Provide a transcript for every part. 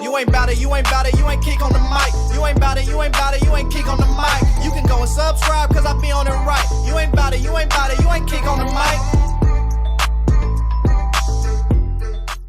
You ain't bout it, you ain't bout it, you ain't kick on the mic. You ain't bout it, you ain't bout it, you ain't kick on the mic. You can go and subscribe, cause I be on it right. You ain't bout it, you ain't bout it, you ain't kick on the mic.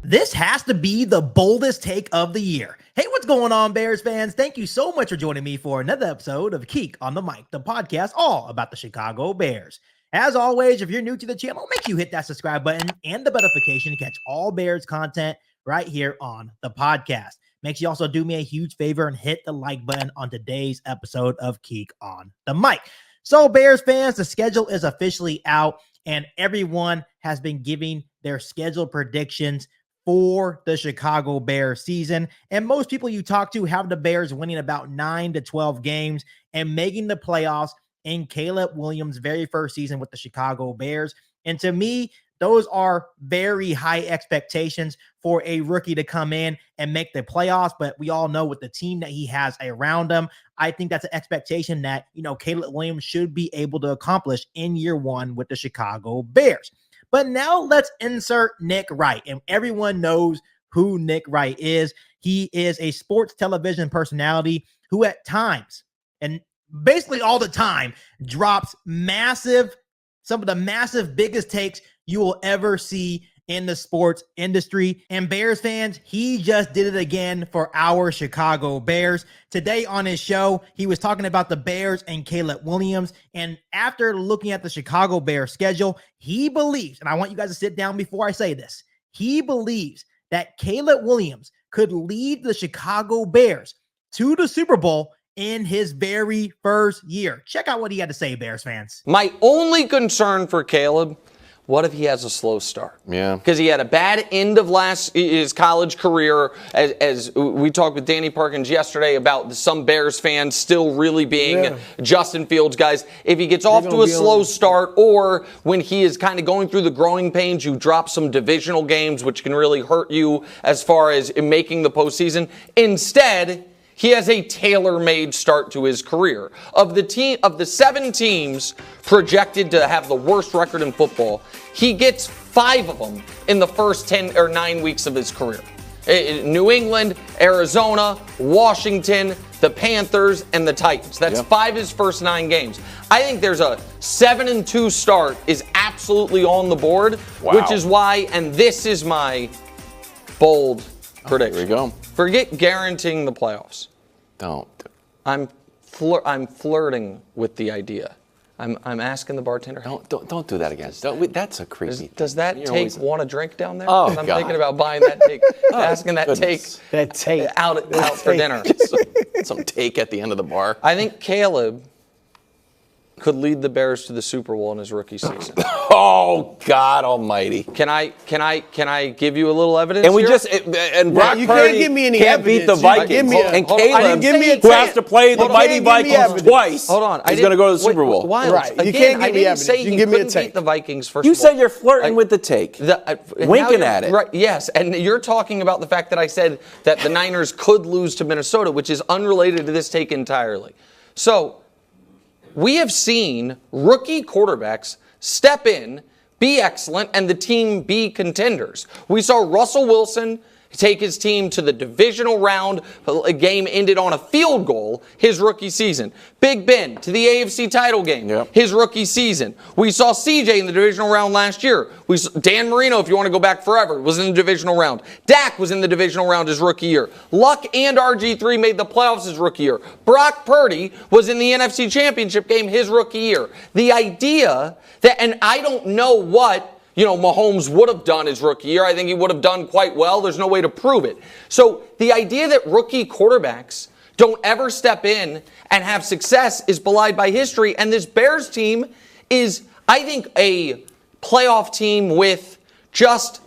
This has to be the boldest take of the year. Hey, what's going on, Bears fans? Thank you so much for joining me for another episode of KIEQ on the Mic, the podcast all about the Chicago Bears. As always, if you're new to the channel, make sure you hit that subscribe button and the notification to catch all Bears content right here on the podcast. Make sure you also do me a huge favor and hit the like button on today's episode of KIEQ on the Mic. So, Bears fans, the schedule is officially out, and everyone has been giving their schedule predictions for the Chicago Bears season. And most people you talk to have the Bears winning about 9 to 12 games and making the playoffs in Caleb Williams' very first season with the Chicago Bears. And to me, those are very high expectations for a rookie to come in and make the playoffs. But we all know with the team that he has around him, I think that's an expectation that, Caleb Williams should be able to accomplish in year one with the Chicago Bears. But now let's insert Nick Wright. And everyone knows who Nick Wright is. He is a sports television personality who at times, and basically all the time, drops some of the massive biggest takes you will ever see in the sports industry. And Bears fans, he just did it again for our Chicago Bears. Today on his show, he was talking about the Bears and Caleb Williams. And after looking at the Chicago Bears schedule, he believes, and I want you guys to sit down before I say this, he believes that Caleb Williams could lead the Chicago Bears to the Super Bowl in his very first year. Check out what he had to say, Bears fans. My only concern for Caleb, what if he has a slow start? Yeah. Because he had a bad end of his college career, as we talked with Danny Perkins yesterday about some Bears fans still really being Justin Fields guys. If he gets off to a slow start, or when he is kind of going through the growing pains, you drop some divisional games, which can really hurt you as far as making the postseason. Instead, he has a tailor-made start to his career. Of the 7 teams projected to have the worst record in football, he gets 5 of them in the first 10 or 9 weeks of his career. New England, Arizona, Washington, the Panthers, and the Titans. That's 5 of his first 9 games. I think there's a 7-2 start is absolutely on the board, which is why, and this is my bold prediction. There we go. Forget guaranteeing the playoffs. Don't. I'm flirting with the idea. I'm asking the bartender. Don't do that again. That's a creepy. Does that take want a drink down there? Oh, I'm thinking about buying that take, asking that goodness. take out for dinner. Some take at the end of the bar. I think Caleb could lead the Bears to the Super Bowl in his rookie season. Oh God Almighty! Can I give you a little evidence? And we here? and Brock you Purdy can't give me any can't beat the evidence. Vikings. And Caleb, who has to play the mighty Vikings twice, hold on, is going to go to the Super Bowl. Right. You Again, can't give me I didn't evidence. say You he can give me a couldn't take. beat the Vikings first. You of all. said you're flirting with the take, winking at it. Right? Yes, and you're talking about the fact that I said that the Niners could lose to Minnesota, which is unrelated to this take entirely. So we have seen rookie quarterbacks step in, be excellent, and the team be contenders. We saw Russell Wilson take his team to the divisional round. A game ended on a field goal his rookie season. Big Ben to the AFC title game his rookie season. We saw CJ in the divisional round last year. Dan Marino, if you want to go back forever, was in the divisional round. Dak was in the divisional round his rookie year. Luck and RG3 made the playoffs his rookie year. Brock Purdy was in the NFC Championship game his rookie year. The idea that, and I don't know what Mahomes would have done his rookie year. I think he would have done quite well. There's no way to prove it. So the idea that rookie quarterbacks don't ever step in and have success is belied by history. And this Bears team is, I think, a playoff team with just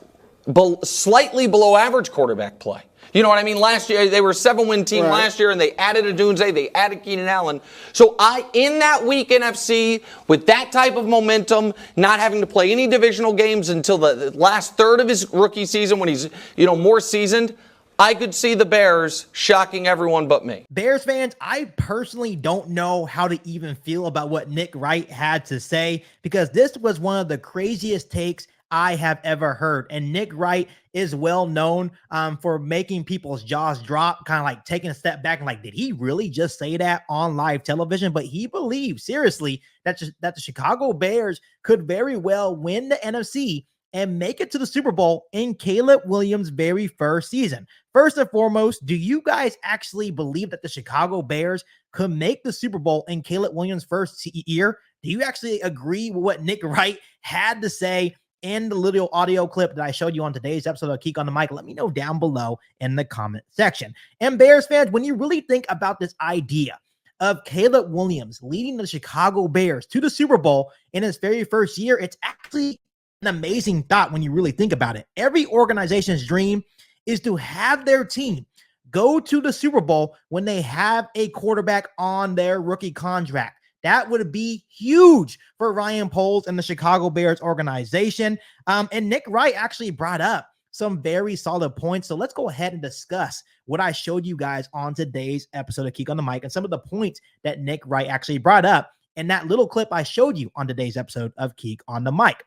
slightly below average quarterback play. You know what I mean? Last year, they were a 7-win team last year, and they added Odunze, they added Keenan Allen. So in that week NFC, with that type of momentum, not having to play any divisional games until the last third of his rookie season when he's, more seasoned, I could see the Bears shocking everyone but me. Bears fans, I personally don't know how to even feel about what Nick Wright had to say, because this was one of the craziest takes I have ever heard. And Nick Wright is well known for making people's jaws drop, kind of like taking a step back and like, did he really just say that on live television? But he believes seriously that the Chicago Bears could very well win the NFC and make it to the Super Bowl in Caleb Williams' very first season. First and foremost, do you guys actually believe that the Chicago Bears could make the Super Bowl in Caleb Williams' first year? Do you actually agree with what Nick Wright had to say in the little audio clip that I showed you on today's episode of KIEQ on the Mic? Let me know down below in the comment section. And Bears fans, when you really think about this idea of Caleb Williams leading the Chicago Bears to the Super Bowl in his very first year, it's actually an amazing thought when you really think about it. Every organization's dream is to have their team go to the Super Bowl when they have a quarterback on their rookie contract. That would be huge for Ryan Poles and the Chicago Bears organization. And Nick Wright actually brought up some very solid points. So let's go ahead and discuss what I showed you guys on today's episode of KIEQ on the Mic and some of the points that Nick Wright actually brought up in that little clip I showed you on today's episode of KIEQ on the Mic.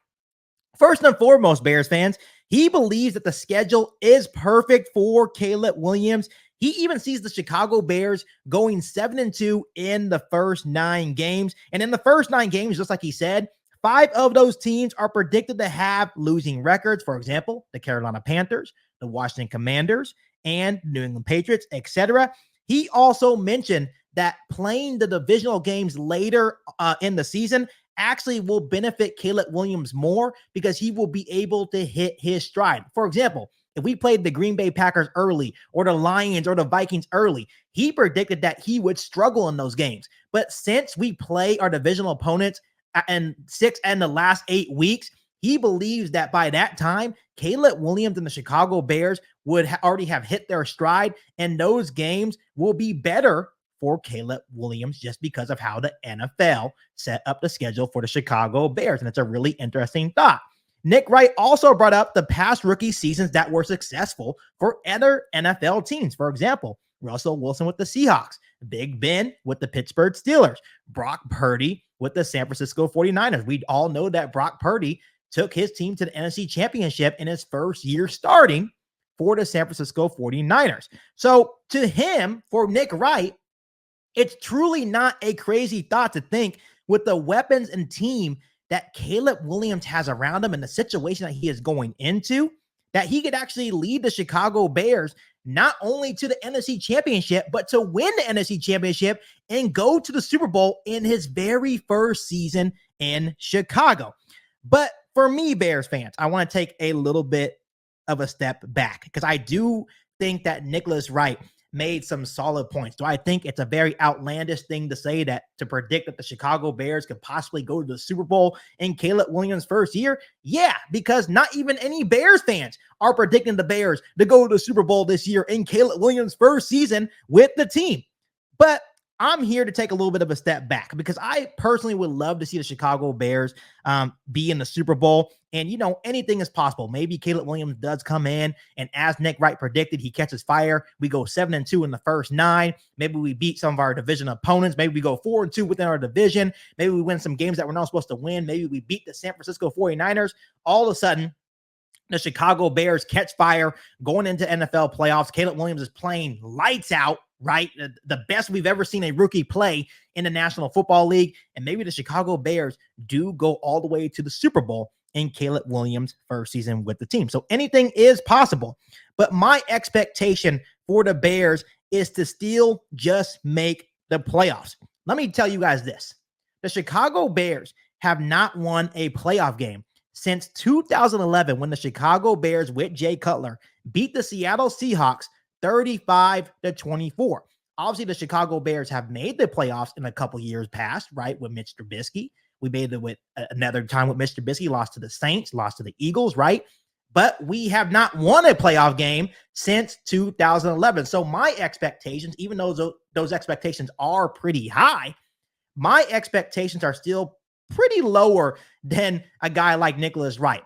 First and foremost, Bears fans, he believes that the schedule is perfect for Caleb Williams. He even sees the Chicago Bears going 7-2 in the first 9 games. And in the first 9 games, just like he said, 5 of those teams are predicted to have losing records. For example, the Carolina Panthers, the Washington Commanders, and New England Patriots, etc. He also mentioned that playing the divisional games later in the season actually will benefit Caleb Williams more because he will be able to hit his stride. For example, if we played the Green Bay Packers early or the Lions or the Vikings early, he predicted that he would struggle in those games. But since we play our divisional opponents in 6 and the last 8 weeks, he believes that by that time, Caleb Williams and the Chicago Bears would already have hit their stride, and those games will be better for Caleb Williams just because of how the NFL set up the schedule for the Chicago Bears. And it's a really interesting thought. Nick Wright also brought up the past rookie seasons that were successful for other NFL teams. For example, Russell Wilson with the Seahawks, Big Ben with the Pittsburgh Steelers, Brock Purdy with the San Francisco 49ers. We all know that Brock Purdy took his team to the NFC Championship in his first year starting for the San Francisco 49ers. So to him, for Nick Wright, it's truly not a crazy thought to think with the weapons and team that Caleb Williams has around him and the situation that he is going into, that he could actually lead the Chicago Bears not only to the NFC Championship, but to win the NFC Championship and go to the Super Bowl in his very first season in Chicago. But for me, Bears fans, I want to take a little bit of a step back because I do think that Nicholas Wright made some solid points. Do I think it's a very outlandish thing to say that to predict that the Chicago Bears could possibly go to the Super Bowl in Caleb Williams' first year? Yeah, because not even any Bears fans are predicting the Bears to go to the Super Bowl this year in Caleb Williams' first season with the team. But I'm here to take a little bit of a step back because I personally would love to see the Chicago Bears be in the Super Bowl. And, you know, anything is possible. Maybe Caleb Williams does come in, and as Nick Wright predicted, he catches fire. We go 7-2 in the first 9. Maybe we beat some of our division opponents. Maybe we go 4-2 within our division. Maybe we win some games that we're not supposed to win. Maybe we beat the San Francisco 49ers. All of a sudden, the Chicago Bears catch fire going into NFL playoffs. Caleb Williams is playing lights out, right? The best we've ever seen a rookie play in the National Football League. And maybe the Chicago Bears do go all the way to the Super Bowl in Caleb Williams' first season with the team. So anything is possible. But my expectation for the Bears is to still just make the playoffs. Let me tell you guys this. The Chicago Bears have not won a playoff game since 2011 when the Chicago Bears with Jay Cutler beat the Seattle Seahawks 35-24. Obviously, the Chicago Bears have made the playoffs in a couple years past, right, with Mitch Trubisky. We made it with another time with Mr. Trubisky, lost to the Saints, lost to the Eagles, right? But we have not won a playoff game since 2011. So my expectations, even though those expectations are pretty high, my expectations are still pretty lower than a guy like Nicholas Wright.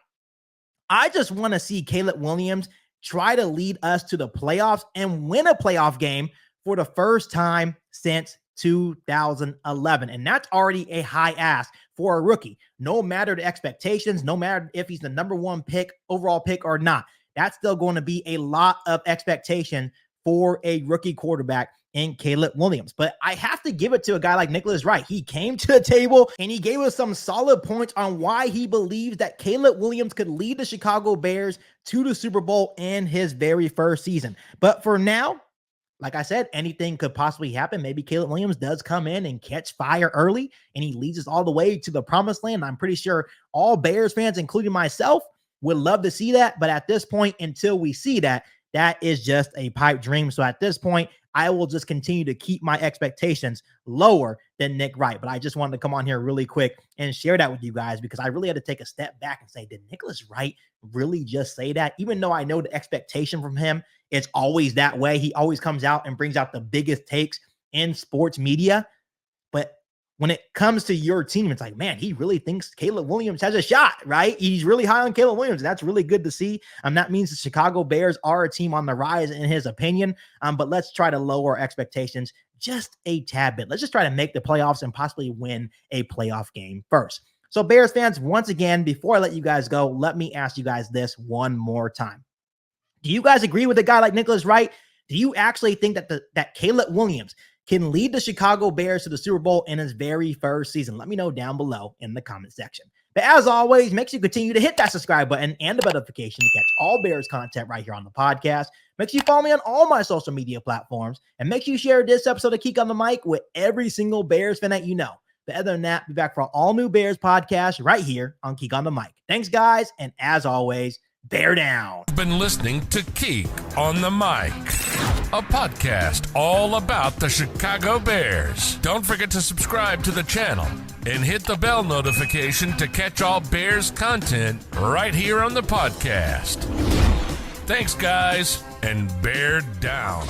I just want to see Caleb Williams try to lead us to the playoffs and win a playoff game for the first time since 2011. And that's already a high ask for a rookie. No matter the expectations, no matter if he's the number one pick, overall pick or not, that's still going to be a lot of expectation for a rookie quarterback in Caleb Williams. But I have to give it to a guy like Nicholas Wright. He came to the table and he gave us some solid points on why he believes that Caleb Williams could lead the Chicago Bears to the Super Bowl in his very first season. But for now, like I said, anything could possibly happen. Maybe Caleb Williams does come in and catch fire early and he leads us all the way to the promised land. I'm pretty sure all Bears fans, including myself, would love to see that. But at this point, until we see that, that is just a pipe dream. So at this point, I will just continue to keep my expectations lower than Nick Wright. But I just wanted to come on here really quick and share that with you guys because I really had to take a step back and say, did Nicholas Wright really just say that? Even though I know the expectation from him is always that way. He always comes out and brings out the biggest takes in sports media. But when it comes to your team, it's like, man, he really thinks Caleb Williams has a shot, right? He's really high on Caleb Williams. That's really good to see. That means the Chicago Bears are a team on the rise in his opinion. But let's try to lower expectations just a tad bit. Let's just try to make the playoffs and possibly win a playoff game first. So Bears fans, once again, before I let you guys go, let me ask you guys this one more time. Do you guys agree with a guy like Nicholas Wright? Do you actually think that Caleb Williams can lead the Chicago Bears to the Super Bowl in his very first season? Let me know down below in the comment section. But as always, make sure you continue to hit that subscribe button and the bell notification to catch all Bears content right here on the podcast. Make sure you follow me on all my social media platforms and make sure you share this episode of KIEQ on the Mic with every single Bears fan that you know. But other than that, be back for an all new Bears podcast right here on KIEQ on the Mic. Thanks, guys. And as always, bear down. You've been listening to KIEQ on the Mic, a podcast all about the Chicago Bears. Don't forget to subscribe to the channel and hit the bell notification to catch all Bears content right here on the podcast. Thanks, guys, and bear down.